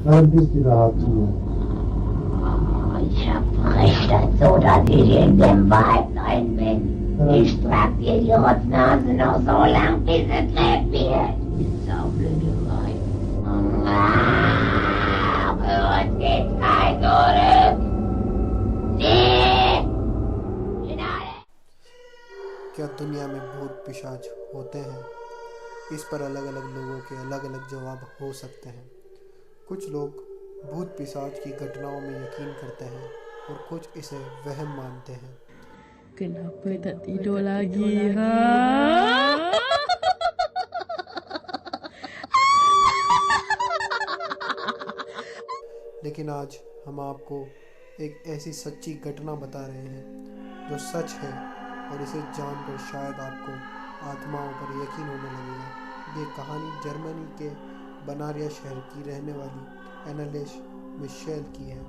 Dann bist du da zu. Ich hab recht dazu, dass ich in dem Wald rein bin. Ich trag dir die Rotznase noch so lang, bis es lebt wird. Die Saublöderei. Für uns geht's kein Zurück. Nee! Finale! क्या दुनिया में भूत पिशाच होते हैं? इस पर अलग अलग लोगों के अलग अलग जवाब हो सकते हैं। कुछ लोग भूत पिशाच की घटनाओं में यकीन करते हैं और कुछ इसे वहम मानते हैं। Kenapa tak tidur lagi, ha? लेकिन आज हम आपको एक ऐसी सच्ची घटना बता रहे हैं जो सच है और इसे जानकर शायद आपको आत्माओं पर यकीन होने लगेगा। ये कहानी जर्मनी के बनारिया शहर की रहने वाली एनालिस मिशेल की है।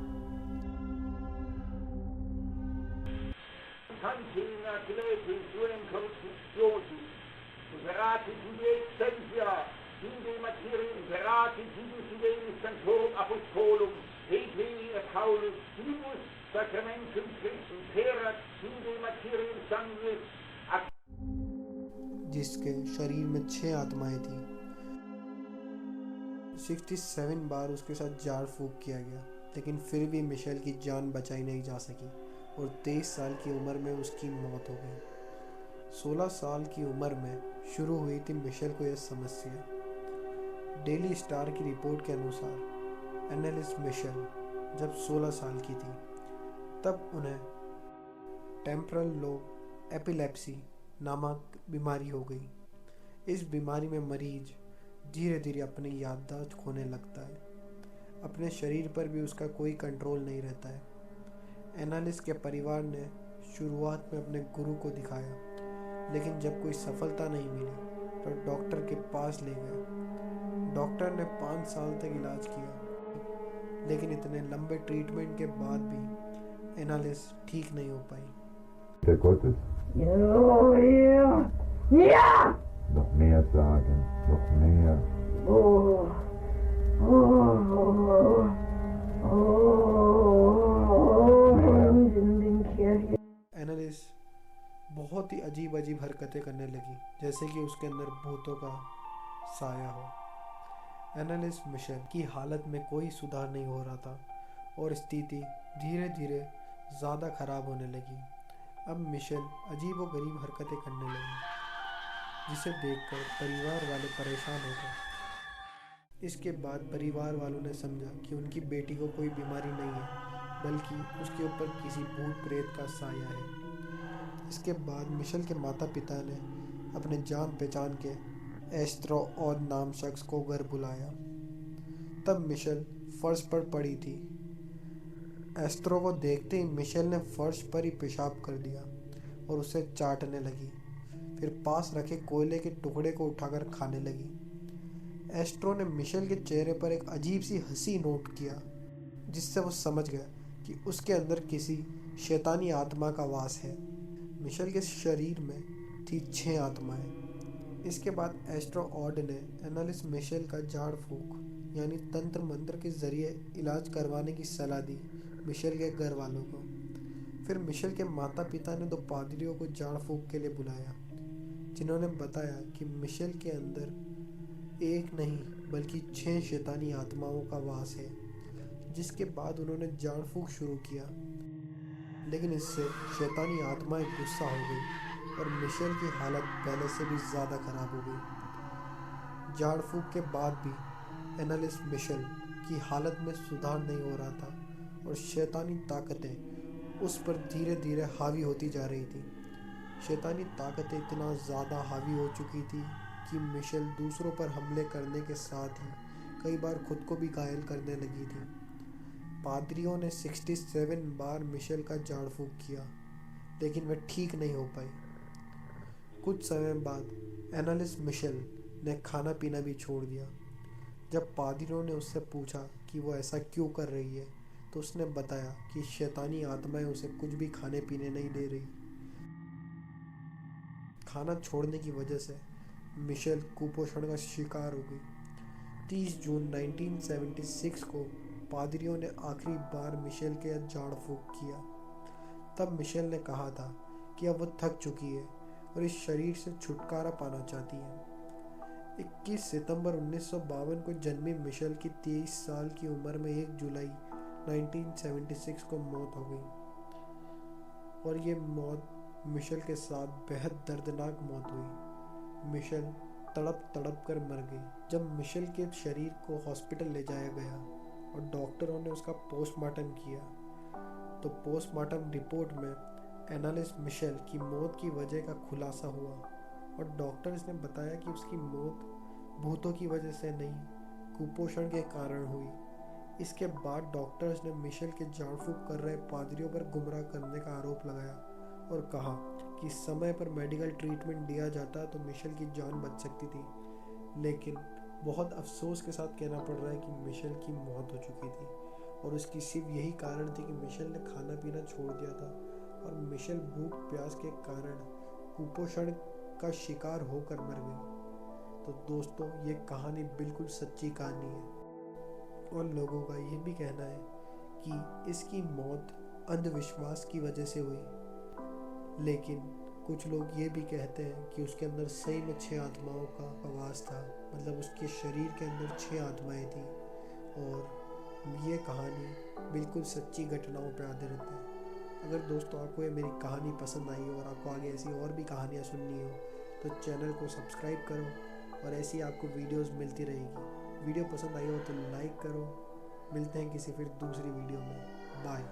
जिसके शरीर में 6 आत्माएं थी। 67 बार उसके साथ झाड़ फूक किया गया, लेकिन फिर भी मिशेल की जान बचाई नहीं जा सकी और 23 साल की उम्र में उसकी मौत हो गई। 16 साल की उम्र में शुरू हुई थी मिशेल को यह समस्या। डेली स्टार की रिपोर्ट के अनुसार एनालिस मिशेल जब 16 साल की थी तब उन्हें टेम्परल लोब एपिलेप्सी नामक बीमारी हो गई। इस बीमारी में मरीज धीरे धीरे अपनी याददाश्त खोने लगता है। अपने शरीर पर भी उसका कोई कंट्रोल नहीं रहता है। एनालिस के परिवार ने शुरुआत में अपने गुरु को दिखाया, लेकिन जब कोई सफलता नहीं मिली तो डॉक्टर के पास ले गए। डॉक्टर ने 5 साल तक इलाज किया, लेकिन इतने लंबे ट्रीटमेंट के बाद भी एनालिस ठीक नहीं हो पाई। Der Gottes, Oh, ja! Ja! noch mehr sagen, noch mehr. Oh, एनालिस बहुत ही अजीब अजीब हरकतें करने लगी, जैसे कि उसके अंदर भूतों का साया हो। एनालिस मिशेल की हालत में कोई सुधार नहीं हो रहा था और स्थिति धीरे धीरे ज़्यादा खराब होने लगी। अब मिशेल अजीब व गरीब हरकतें करने लगी, जिसे देखकर परिवार वाले परेशान हो गए। इसके बाद परिवार वालों ने समझा कि उनकी बेटी को कोई बीमारी नहीं है, बल्कि उसके ऊपर किसी भूत प्रेत का साया है। इसके बाद मिशेल के माता पिता ने अपने जान पहचान के एस्ट्रो और नाम शख्स को घर बुलाया। तब मिशेल फर्श पर पड़ी थी। एस्ट्रो को देखते ही मिशेल ने फर्श पर ही पेशाब कर दिया और उसे चाटने लगी। फिर पास रखे कोयले के टुकड़े को उठाकर खाने लगी। एस्ट्रो ने मिशेल के चेहरे पर एक अजीब सी हंसी नोट किया, जिससे वो समझ गया कि उसके अंदर किसी शैतानी आत्मा का वास है। मिशेल के शरीर में थी 6 आत्माएं। इसके बाद एस्ट्रो ऑड ने एनालिस मिशेल का झाड़ फूक यानी तंत्र मंत्र के जरिए इलाज करवाने की सलाह दी मिशेल के घर वालों को। फिर मिशेल के माता पिता ने 2 पादरियों को झाड़ फूक के लिए बुलाया, जिन्होंने बताया कि मिशेल के अंदर एक नहीं बल्कि 6 शैतानी आत्माओं का वास है। जिसके बाद उन्होंने झाड़ फूक शुरू किया, लेकिन इससे शैतानी आत्माएं गुस्सा हो गई और मिशेल की हालत पहले से भी ज़्यादा खराब हो गई। झाड़ फूक के बाद भी एनालिस मिशेल की हालत में सुधार नहीं हो रहा था और शैतानी ताकतें उस पर धीरे धीरे हावी होती जा रही थी। शैतानी ताकतें इतना ज़्यादा हावी हो चुकी थी कि मिशेल दूसरों पर हमले करने के साथ ही कई बार खुद को भी घायल करने लगी थी। पादरियों ने 67 बार मिशेल का झाड़ फूक किया, लेकिन वह ठीक नहीं हो पाई। कुछ समय बाद एनालिस मिशेल ने खाना पीना भी छोड़ दिया। जब पादरियों ने उससे पूछा कि वो ऐसा क्यों कर रही है, तो उसने बताया कि शैतानी आत्माएं उसे कुछ भी खाने पीने नहीं दे रही। खाना छोड़ने की वजह से मिशेल कुपोषण का शिकार हो गई। 30 जून 1976 को पादरियों ने आखिरी बार मिशेल के झाड़ फूंक किया। तब मिशेल ने कहा था कि अब वो थक चुकी है और इस शरीर से छुटकारा पाना चाहती है। 21 सितंबर 1952 को जन्मी मिशेल की 23 साल की उम्र में 1 जुलाई 1976 को मौत हो गई और ये मौत मिशेल के साथ बेहद दर्दनाक मौत हुई। मिशेल तड़प कर मर गई। जब मिशेल के शरीर को हॉस्पिटल ले जाया गया और डॉक्टरों ने उसका पोस्टमार्टम किया तो पोस्टमार्टम रिपोर्ट में एनालिस मिशेल की मौत की वजह का खुलासा हुआ और डॉक्टर्स ने बताया कि उसकी मौत भूतों की वजह से नहीं, कुपोषण के कारण हुई। इसके बाद डॉक्टर्स ने मिशेल के झाड़ फूंक कर रहे पादरियों पर गुमराह करने का आरोप लगाया और कहा कि समय पर मेडिकल ट्रीटमेंट दिया जाता तो मिशेल की जान बच सकती थी। लेकिन बहुत अफसोस के साथ कहना पड़ रहा है कि मिशेल की मौत हो चुकी थी और उसकी सिर्फ यही कारण थी कि मिशेल ने खाना पीना छोड़ दिया था और मिशेल भूख प्यास के कारण कुपोषण का शिकार होकर मर गई। तो दोस्तों, ये कहानी बिल्कुल सच्ची कहानी है और लोगों का ये भी कहना है कि इसकी मौत अंधविश्वास की वजह से हुई। लेकिन कुछ लोग ये भी कहते हैं कि उसके अंदर सही में 6 आत्माओं का आवाज़ था, मतलब उसके शरीर के अंदर 6 आत्माएं थी और ये कहानी बिल्कुल सच्ची घटनाओं पर आधारित है। अगर दोस्तों आपको ये मेरी कहानी पसंद आई हो और आपको आगे ऐसी और भी कहानियाँ सुननी हो तो चैनल को सब्सक्राइब करो और ऐसी आपको वीडियोस मिलती रहेगी। वीडियो पसंद आई हो तो लाइक करो। मिलते हैं किसी फिर दूसरी वीडियो में। बाय।